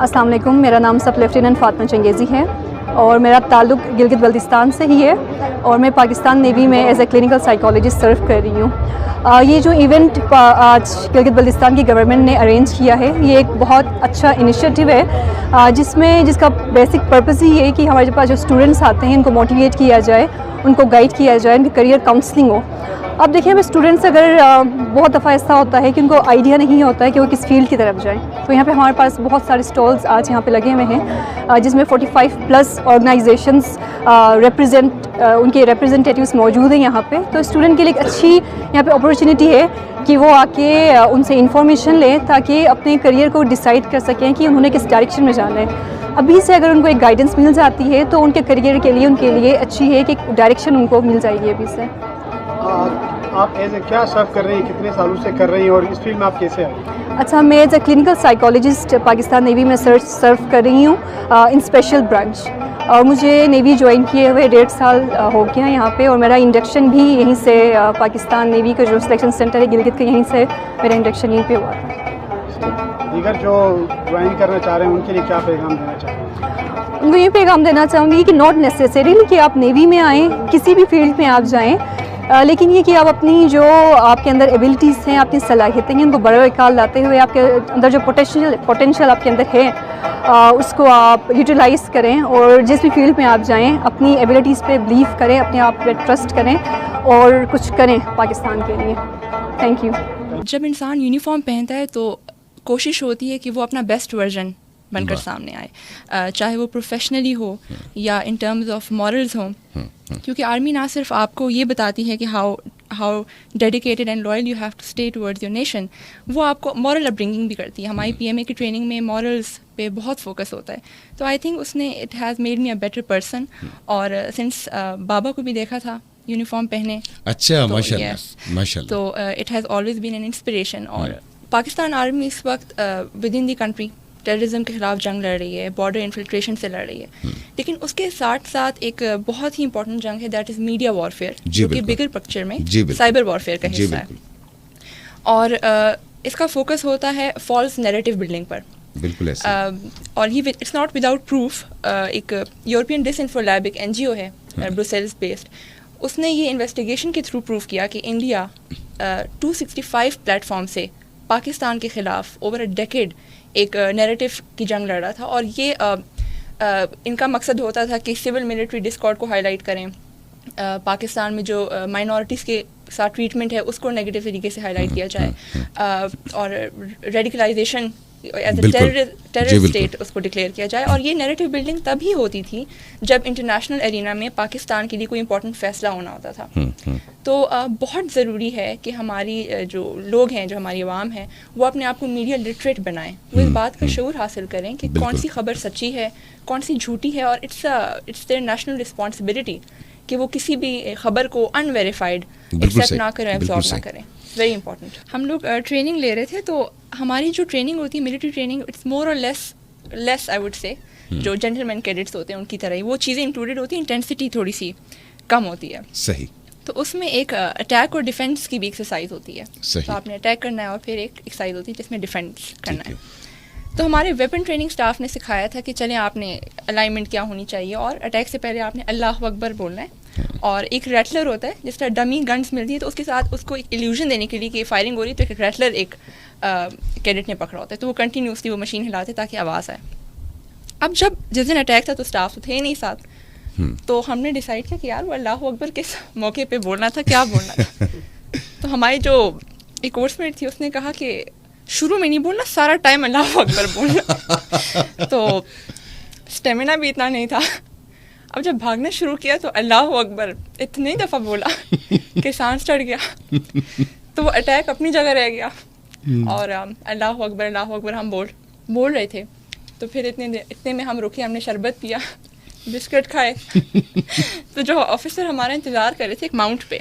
السلام علیکم، میرا نام سب لیفٹیننٹ فاطمہ چنگیزی ہے اور میرا تعلق گلگت بلتستان سے ہی ہے اور میں پاکستان نیوی میں ایز اے کلینکل سائیکالوجسٹ سرو کر رہی ہوں۔ یہ جو ایونٹ آج گلگت بلتستان کی گورنمنٹ نے ارینج کیا ہے، یہ ایک بہت اچھا انیشیٹو ہے جس کا بیسک پرپز ہی ہے کہ ہمارے پاس جو اسٹوڈنٹس آتے ہیں ان کو موٹیویٹ کیا جائے، ان کو گائیڈ کیا جائے، ان کی کریئر کاؤنسلنگ ہو۔ اب دیکھیں ہمیں اسٹوڈنٹس اگر بہت دفعہ ایسا ہوتا ہے کہ ان کو آئیڈیا نہیں ہوتا ہے کہ وہ کس فیلڈ کی طرف جائیں، تو یہاں پہ ہمارے پاس بہت سارے اسٹالز آج یہاں پہ لگے ہوئے ہیں جس میں 45+ آرگنائزیشنز ان کے ریپرزنٹیٹیوز موجود ہیں یہاں پہ۔ تو اسٹوڈنٹ کے لیے ایک اچھی یہاں پہ اپرچونیٹی ہے کہ وہ آ کے ان سے انفارمیشن لیں تاکہ اپنے کریئر کو ڈیسائیڈ کر سکیں کہ انہوں نے کس ڈائریکشن میں جانا ہے۔ ابھی سے اگر ان کو ایک گائیڈنس مل جاتی ہے تو ان کے کریئر کے لیے ان کے لیے اچھی ہے کہ ایک ڈائریکشن ان کو مل جائے گی ابھی سے۔ آپ ایز اے کیا سرو کر رہی ہیں، کتنے سالوں سے کر رہی ہیں اور اس فیلڈ میں آپ کیسے آئیں؟ اچھا، میں as a clinical psychologist Pakistan navy میں سرو کر رہی ہوں ان اسپیشل برانچ، اور مجھے نیوی جوائن کیے ہوئے 1.5 سال ہو گیا یہاں پہ، اور میرا انڈکشن بھی یہیں سے پاکستان نیوی کا جو سلیکشن سینٹر ہے گلگت کا، یہیں سے میرا انڈکشن یہیں پہ ہوا تھا۔ دیگر جو جوائن کرنا چاہ رہے ہیں ان کے لیے کیا پیغام دینا چاہیں گے؟ ان کو یہ پیغام دینا چاہوں گی کہ ناٹ نیسیسریلی کہ آپ نیوی میں آئیں، کسی بھی فیلڈ میں آپ جائیں، لیکن یہ کہ آپ اپنی جو آپ کے اندر ایبلٹیز ہیں، اپنی صلاحیتیں ہیں، ان کو بروکار لاتے ہوئے آپ کے اندر جو پوٹینشیل آپ کے اندر ہے اس کو آپ یوٹیلائز کریں، اور جس بھی فیلڈ میں آپ جائیں اپنی ایبلٹیز پہ بلیو کریں، اپنے آپ پہ ٹرسٹ کریں اور کچھ کریں پاکستان کے لیے۔ Thank you. جب انسان یونیفارم پہنتا ہے تو کوشش ہوتی ہے کہ وہ اپنا بیسٹ ورژن بن کر سامنے آئے، چاہے وہ پروفیشنلی ہو یا ان ٹرمز آف مورلز ہوں، کیونکہ آرمی نہ صرف آپ کو یہ بتاتی ہے کہ how dedicated and loyal you have to stay towards your nation, وہ آپ کو مورل اپ برنگنگ بھی کرتی ہے۔ ہماری PMA کی ٹریننگ میں مورلز پہ بہت فوکس ہوتا ہے، تو آئی تھنک اس نے it has made me a better person, اور سنس بابا کو بھی دیکھا تھا یونیفارم پہنے، اچھا ماشاءاللہ، تو it has always been an inspiration. اور پاکستان آرمی اس وقت with in the country terrorism کے خلاف جنگ لڑ رہی ہے، بارڈر انفلٹریشن سے لڑ رہی ہے، لیکن اس کے ساتھ ساتھ ایک بہت ہی امپورٹنٹ جنگ ہے، دیٹ از میڈیا وارفیئر، جو کہ بگر پکچر میں سائبر وارفیئر کا حصہ ہے، اور اس کا فوکس ہوتا ہے فالس نیریٹو بلڈنگ پر۔ بالکل ایسا، اور یہ اٹس ناٹ وداؤٹ پروف۔ ایک یورپین ڈس انفو لیب، ایک NGO ہے بروسیلز بیسڈ، اس نے یہ انویسٹیگیشن کے تھرو پروف کیا کہ انڈیا 265 پلیٹ فارم سے پاکستان کے خلاف اوور اے ڈیکیڈ ایک نیریٹو کی جنگ لڑ رہا تھا، اور یہ ان کا مقصد ہوتا تھا کہ سول ملٹری ڈسکارڈ کو ہائی لائٹ کریں، پاکستان میں جو مائنورٹیز کے ساتھ ٹریٹمنٹ ہے اس کو نیگیٹو طریقے سے ہائی لائٹ کیا جائے، اور radicalisation as a terror state اس کو ڈکلیئر کیا جائے۔ اور یہ نیریٹو بلڈنگ تبھی ہوتی تھی جب انٹرنیشنل ارینا میں پاکستان کے لیے کوئی امپورٹنٹ فیصلہ ہونا ہوتا تھا۔ تو بہت ضروری ہے کہ ہماری جو لوگ ہیں، جو ہماری عوام ہے، وہ اپنے آپ کو میڈیا لٹریٹ بنائیں، وہ اس بات کا شعور حاصل کریں کہ کون سی خبر سچی ہے، کون سی جھوٹی ہے، اور اٹس دیئر نیشنل رسپانسبلٹی کہ وہ کسی بھی خبر کو ان ویریفائڈ ایکسیپٹ نہ کریں، ایبزارب نہ کریں۔ Very important. ہم لوگ ٹریننگ لے رہے تھے، تو ہماری جو ٹریننگ ہوتی ہے ملٹری ٹریننگ، اٹس مور اور لیس آئی وڈ سے جو جنٹل مین کیڈٹس ہوتے ہیں ان کی طرح ہی وہ چیزیں انکلوڈیڈ ہوتی ہیں، انٹینسٹی تھوڑی سی کم ہوتی ہے۔ صحیح۔ تو اس میں ایک اٹیک اور ڈیفینس کی بھی ایکسرسائز ہوتی ہے، تو آپ نے اٹیک کرنا ہے، اور پھر ایک ایکسرسائز ہوتی ہے جس میں ڈیفینس کرنا ہے۔ تو ہمارے ویپن ٹریننگ اسٹاف نے سکھایا تھا کہ چلیں آپ نے الائنمنٹ کیا ہونی چاہیے، اور اٹیک سے پہلے آپ نے اللہ اکبر بولنا ہے، اور ایک ریٹلر ہوتا ہے جس طرح ڈمی گنس ملتی ہے، تو اس کے ساتھ اس کو ایک ایلیوژن دینے کے لیے کہ فائرنگ ہو رہی ہے، تو ایک ریٹلر ایک کیڈٹ نے پکڑا ہوتا ہے، تو وہ کنٹینیوسلی وہ مشین ہلاتے تاکہ آواز آئے۔ اب جس دن اٹیک تھا تو اسٹاف تو تھے نہیں ساتھ، تو ہم نے ڈیسائیڈ کیا کہ یار وہ اللہ اکبر کس موقع پہ بولنا تھا، کیا بولنا تھا۔ تو ہماری جو ایک کورس میٹ تھی اس نے کہا کہ شروع میں نہیں بولنا، سارا ٹائم اللہ اکبر بولنا۔ تو اسٹیمینا بھی اتنا نہیں تھا، اب جب بھاگنا شروع کیا تو اللہ اکبر اتنی دفعہ بولا کہ سانس چڑھ گیا، تو وہ اٹیک اپنی جگہ رہ گیا، اور اللہ اکبر ہم بول رہے تھے۔ تو پھر اتنے میں ہم رکے، ہم نے شربت پیا، بسکٹ کھائے، تو جو آفیسر ہمارا انتظار کر رہے تھے ایک ماؤنٹ پہ،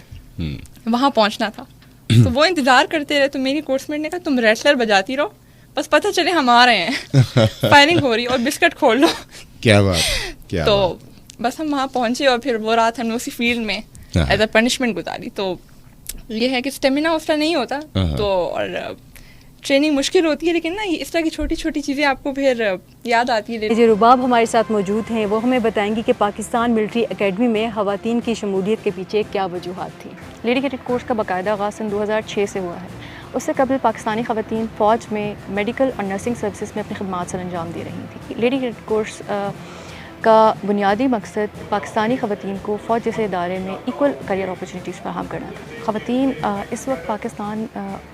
وہاں پہنچنا تھا، تو وہ انتظار کرتے رہے، تو میری کورس میٹ نے کہا تم ریٹلر بجاتی رہو، بس پتہ چلے ہم آ رہے ہیں، فائرنگ ہو رہی اور بسکٹ کھول لو۔ کیا بات، تو بس ہم وہاں پہنچے، اور پھر وہ رات ہم نے اسی فیلڈ میں ایز اے پنشمنٹ گزاری۔ تو یہ ہے کہ اسٹیمینا اس کا نہیں ہوتا، تو اور ٹریننگ مشکل ہوتی ہے لیکن نا اس طرح کی چھوٹی چھوٹی چیزیں آپ کو پھر یاد آتی ہے. جی رباب ہمارے ساتھ موجود ہیں, وہ ہمیں بتائیں گی کہ پاکستان ملٹری اکیڈمی میں خواتین کی شمولیت کے پیچھے کیا وجوہات تھیں. لیڈی کیڈٹ کورس کا باقاعدہ آغاز سن 2006 سے ہوا ہے. اس سے قبل پاکستانی خواتین فوج میں میڈیکل اور نرسنگ سروسز میں اپنی خدمات سر انجام دے رہی تھیں. لیڈی کیڈٹ کورس کا بنیادی مقصد پاکستانی خواتین کو فوج جیسے ادارے میں ایکول کریئر اپرچونیٹیز فراہم کرنا تھا. خواتین اس وقت پاکستان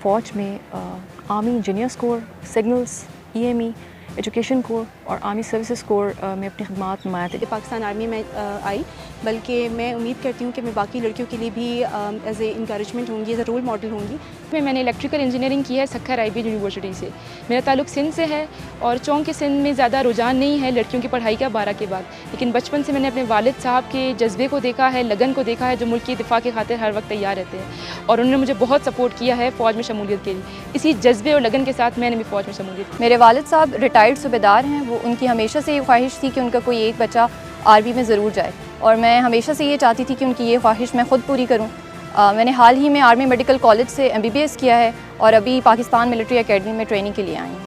فوج میں آرمی انجینئرس کور, سگنلز, EME, ایجوکیشن کور اور آرمی سروسز کور میں اپنی خدمات نمایاں تھے. پاکستان آرمی میں آئی, بلکہ میں امید کرتی ہوں کہ میں باقی لڑکیوں کے لیے بھی ایز اے انکریجمنٹ ہوں گی, ایز اے رول ماڈل ہوں گی. میں نے الیکٹریکل انجینئرنگ کی ہے سکھر IB یونیورسٹی سے. میرا تعلق سندھ سے ہے اور چونکہ سندھ میں زیادہ رجحان نہیں ہے لڑکیوں کی پڑھائی کا 12 کے بعد, لیکن بچپن سے میں نے اپنے والد صاحب کے جذبے کو دیکھا ہے, لگن کو دیکھا ہے, جو ملک کی دفاع کی خاطر ہر وقت تیار رہتے ہیں, اور انہوں نے مجھے بہت سپورٹ کیا ہے فوج میں شمولیت کے لیے. اسی جذبے اور لگن کے ساتھ میں نے بھی فوج میں شمولیت کی. میرے والد صاحب ریٹائرڈ صوبیدار ہیں. وہ ان کی ہمیشہ سے یہ خواہش تھی کہ ان کا کوئی ایک بچہ آرمی میں ضرور جائے, اور میں ہمیشہ سے یہ چاہتی تھی کہ ان کی یہ خواہش میں خود پوری کروں. میں نے حال ہی میں آرمی میڈیکل کالج سے MBBS کیا ہے اور ابھی پاکستان ملٹری اکیڈمی میں ٹریننگ کے لیے آئی ہوں.